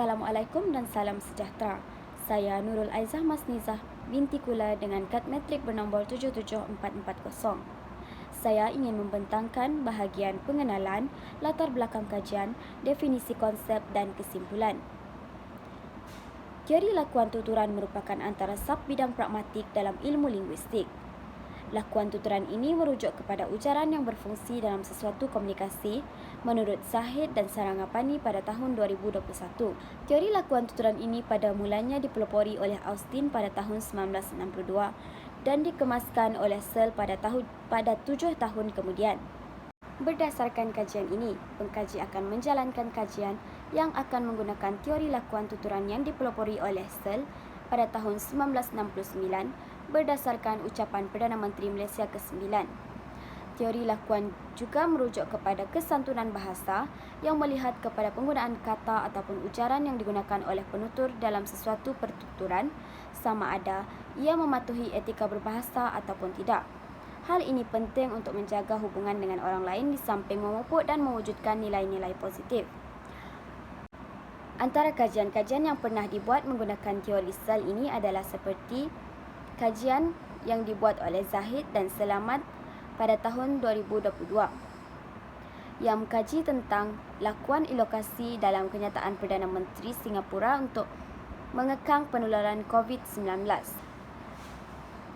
Assalamualaikum dan salam sejahtera. Saya Nurul Aizah Masnizah binti Kula dengan kad metrik bernombor 77440. Saya ingin membentangkan bahagian pengenalan, latar belakang kajian, definisi konsep dan kesimpulan. Teori lakuan tuturan merupakan antara sub-bidang pragmatik dalam ilmu linguistik. Lakuan tuturan ini merujuk kepada ujaran yang berfungsi dalam sesuatu komunikasi menurut Zahid dan Sarangapani pada tahun 2021. Teori lakuan tuturan ini pada mulanya dipelopori oleh Austin pada tahun 1962 dan dikemaskan oleh Searle pada 7 tahun kemudian. Berdasarkan kajian ini, pengkaji akan menjalankan kajian yang akan menggunakan teori lakuan tuturan yang dipelopori oleh Searle pada tahun 1969 berdasarkan ucapan Perdana Menteri Malaysia ke-9. Teori lakuan juga merujuk kepada kesantunan bahasa yang melihat kepada penggunaan kata ataupun ujaran yang digunakan oleh penutur dalam sesuatu pertuturan sama ada ia mematuhi etika berbahasa ataupun tidak. Hal ini penting untuk menjaga hubungan dengan orang lain di samping memupuk dan mewujudkan nilai-nilai positif. Antara kajian-kajian yang pernah dibuat menggunakan teori Searle ini adalah seperti kajian yang dibuat oleh Zahid dan Selamat pada tahun 2022 yang mengkaji tentang lakuan ilokasi dalam kenyataan Perdana Menteri Singapura untuk mengekang penularan COVID-19.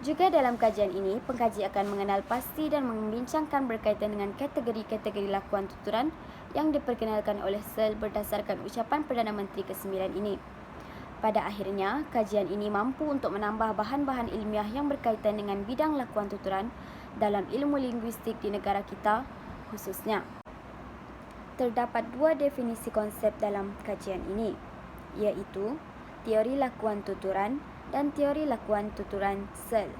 Juga dalam kajian ini, pengkaji akan mengenal pasti dan membincangkan berkaitan dengan kategori-kategori lakuan tuturan yang diperkenalkan oleh Searle berdasarkan ucapan Perdana Menteri ke-9 ini. Pada akhirnya, kajian ini mampu untuk menambah bahan-bahan ilmiah yang berkaitan dengan bidang lakuan tuturan dalam ilmu linguistik di negara kita khususnya. Terdapat dua definisi konsep dalam kajian ini, iaitu teori lakuan tuturan dan teori lakuan tuturan Searle.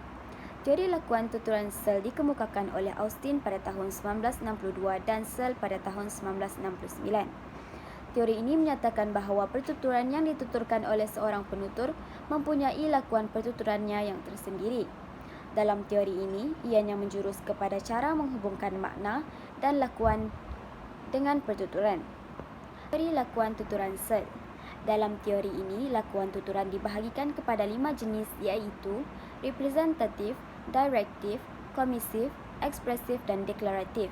Teori lakuan tuturan Searle dikemukakan oleh Austin pada tahun 1962 dan Searle pada tahun 1969. Teori ini menyatakan bahawa pertuturan yang dituturkan oleh seorang penutur mempunyai lakuan pertuturannya yang tersendiri. Dalam teori ini, ianya menjurus kepada cara menghubungkan makna dan lakuan dengan pertuturan. Teori lakuan tuturan Searle. Dalam teori ini, lakuan tuturan dibahagikan kepada 5 jenis iaitu representatif, directif, commissive, ekspresif dan deklaratif.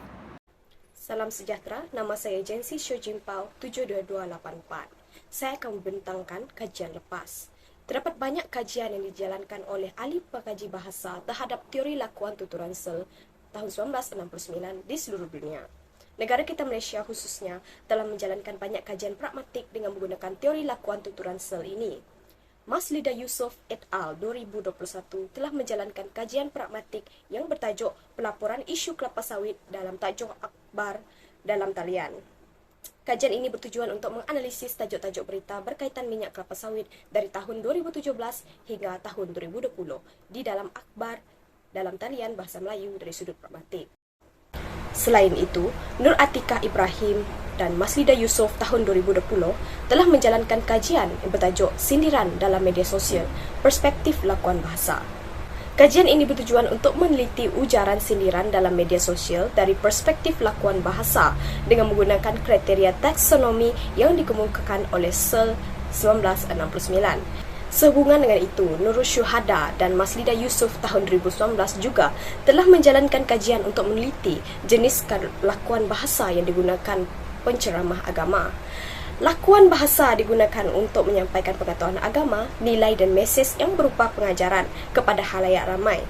Salam sejahtera, nama saya Jensi Shojimpao 72284. Saya akan membentangkan kajian lepas. Terdapat banyak kajian yang dijalankan oleh ahli pengkaji bahasa terhadap teori lakuan tuturan Searle tahun 1969 di seluruh dunia. Negara kita Malaysia khususnya telah menjalankan banyak kajian pragmatik dengan menggunakan teori lakuan tuturan Searle ini. Mas Lida Yusof et al. 2021 telah menjalankan kajian pragmatik yang bertajuk Pelaporan Isu Kelapa Sawit dalam tajuk akhbar dalam talian. Kajian ini bertujuan untuk menganalisis tajuk-tajuk berita berkaitan minyak kelapa sawit dari tahun 2017 hingga tahun 2020 di dalam akhbar dalam talian bahasa Melayu dari sudut pragmatik. Selain itu, Nur Atikah Ibrahim dan Mas Lida Yusof tahun 2020 telah menjalankan kajian yang bertajuk Sindiran dalam Media Sosial, Perspektif Lakuan Bahasa. Kajian ini bertujuan untuk meneliti ujaran sindiran dalam media sosial dari perspektif lakuan bahasa dengan menggunakan kriteria taksonomi yang dikemukakan oleh Searle 1969. Sehubungan dengan itu, Nurul Syuhada dan Mas Lida Yusof tahun 2019 juga telah menjalankan kajian untuk meneliti jenis lakuan bahasa yang digunakan penceramah agama. Lakuan bahasa digunakan untuk menyampaikan pengetahuan agama, nilai dan mesej yang berupa pengajaran kepada khalayak ramai.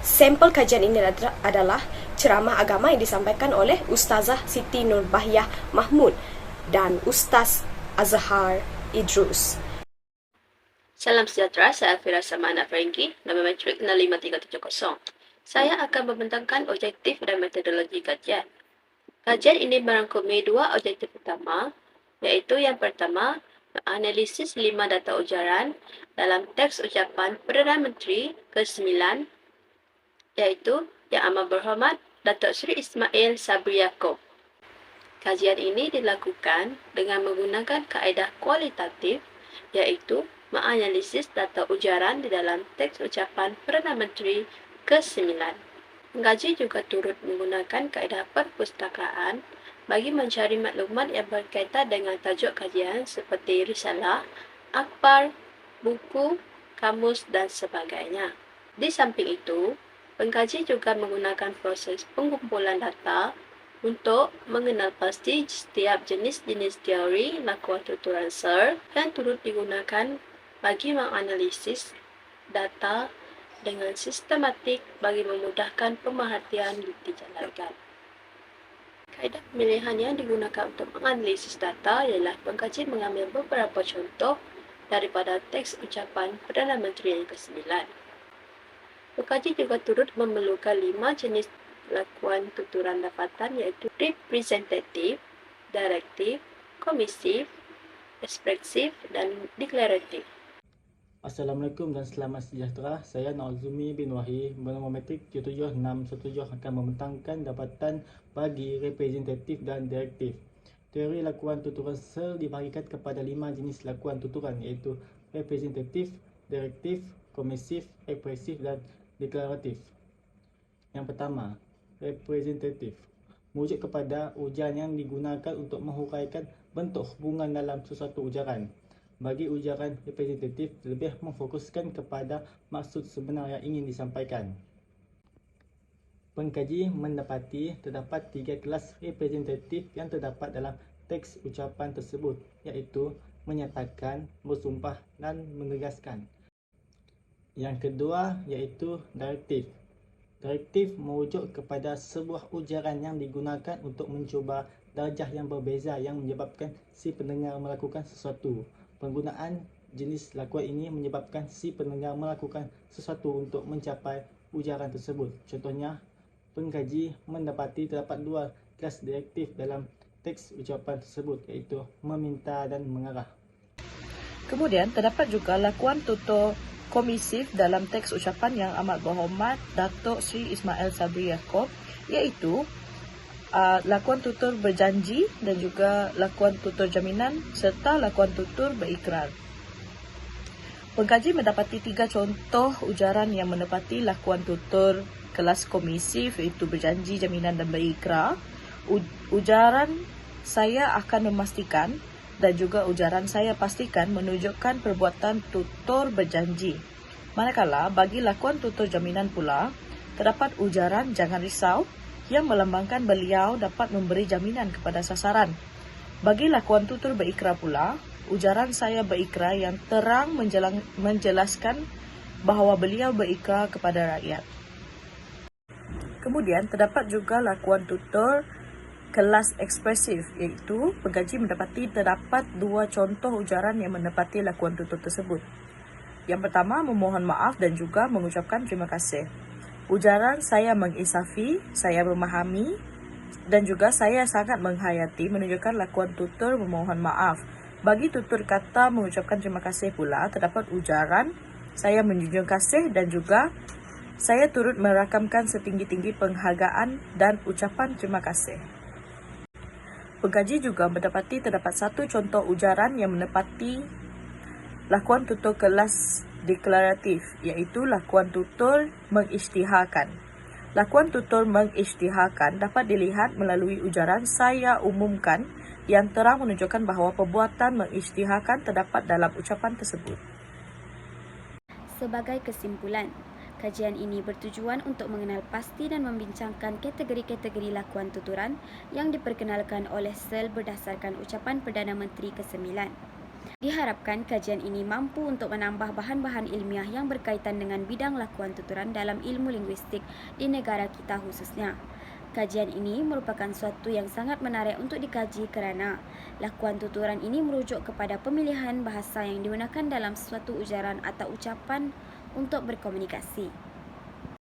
Sampel kajian ini adalah ceramah agama yang disampaikan oleh Ustazah Siti Nurbahyah Mahmud dan Ustaz Azhar Idrus. Salam sejahtera, saya Fira Samana Franky, nama metrik 65370. Saya akan membentangkan objektif dan metodologi kajian. Kajian ini merangkumi dua objektif utama, iaitu yang pertama, menganalisis 5 data ujaran dalam teks ucapan Perdana Menteri ke-9, iaitu Yang Amat Berhormat Datuk Seri Ismail Sabri Yaakob. Kajian ini dilakukan dengan menggunakan kaedah kualitatif, iaitu menganalisis data ujaran di dalam teks ucapan Perdana Menteri ke-9. Pengkaji juga turut menggunakan kaedah perpustakaan, bagi mencari maklumat yang berkaitan dengan tajuk kajian seperti risalah, akhbar, buku, kamus dan sebagainya. Di samping itu, pengkaji juga menggunakan proses pengumpulan data untuk mengenal pasti setiap jenis-jenis teori lakuan tuturan SER yang turut digunakan bagi menganalisis data dengan sistematik bagi memudahkan pemerhatian dijalankan. Kaedah pemilihan yang digunakan untuk menganalisis data ialah pengkaji mengambil beberapa contoh daripada teks ucapan Perdana Menteri yang ke-9. Pengkaji juga turut memerlukan 5 jenis lakuan tuturan dapatan iaitu representative, directive, commissive, expressive dan declarative. Assalamualaikum dan selamat sejahtera. Saya Nazumi bin Wahid bernama matrik 7617 akan membentangkan dapatan bagi representatif dan direktif. Teori lakuan tuturan SER dibahagikan kepada 5 jenis lakuan tuturan iaitu representatif, direktif, komisif, ekspresif dan deklaratif. Yang pertama, representatif merujuk kepada ujaran yang digunakan untuk menghuraikan bentuk hubungan dalam sesuatu ujaran. Bagi ujaran representatif lebih memfokuskan kepada maksud sebenar yang ingin disampaikan. Pengkaji mendapati terdapat 3 kelas representatif yang terdapat dalam teks ucapan tersebut iaitu menyatakan, bersumpah dan menegaskan. Yang kedua iaitu direktif. Direktif merujuk kepada sebuah ujaran yang digunakan untuk mencuba darjah yang berbeza yang menyebabkan si pendengar melakukan sesuatu. Penggunaan jenis lakuan ini menyebabkan si pendengar melakukan sesuatu untuk mencapai ujaran tersebut. Contohnya, pengkaji mendapati terdapat 2 kelas direktif dalam teks ucapan tersebut iaitu meminta dan mengarah. Kemudian terdapat juga lakuan tutur komisif dalam teks ucapan yang amat berhormat Datuk Seri Ismail Sabri Yaakob, iaitu lakuan tutur berjanji dan juga lakuan tutur jaminan serta lakuan tutur berikrar. Pengkaji mendapati 3 contoh ujaran yang menepati lakuan tutur kelas komisif iaitu berjanji, jaminan dan berikrar. Ujaran saya akan memastikan dan juga ujaran saya pastikan menunjukkan perbuatan tutur berjanji. Manakala bagi lakuan tutur jaminan pula, terdapat ujaran jangan risau yang melambangkan beliau dapat memberi jaminan kepada sasaran. Bagi lakuan tutur berikrar pula, ujaran saya berikrar yang terang menjelaskan bahawa beliau berikrar kepada rakyat. Kemudian terdapat juga lakuan tutur kelas ekspresif iaitu pengkaji mendapati terdapat 2 contoh ujaran yang menepati lakuan tutur tersebut. Yang pertama, memohon maaf dan juga mengucapkan terima kasih. Ujaran saya menginsafi, saya memahami dan juga saya sangat menghayati menunjukkan lakuan tutur memohon maaf. Bagi tutur kata mengucapkan terima kasih pula, terdapat ujaran saya menjunjung kasih dan juga saya turut merakamkan setinggi-tinggi penghargaan dan ucapan terima kasih. Pengkaji juga mendapati terdapat 1 contoh ujaran yang menepati lakuan tutur kelas deklaratif iaitu lakuan tutur mengisytiharkan. Lakuan tutur mengisytiharkan dapat dilihat melalui ujaran saya umumkan yang terang menunjukkan bahawa perbuatan mengisytiharkan terdapat dalam ucapan tersebut. Sebagai kesimpulan, kajian ini bertujuan untuk mengenal pasti dan membincangkan kategori-kategori lakuan tuturan yang diperkenalkan oleh SEL berdasarkan ucapan Perdana Menteri ke-9. Diharapkan kajian ini mampu untuk menambah bahan-bahan ilmiah yang berkaitan dengan bidang lakuan tuturan dalam ilmu linguistik di negara kita khususnya. Kajian ini merupakan suatu yang sangat menarik untuk dikaji kerana lakuan tuturan ini merujuk kepada pemilihan bahasa yang digunakan dalam suatu ujaran atau ucapan untuk berkomunikasi.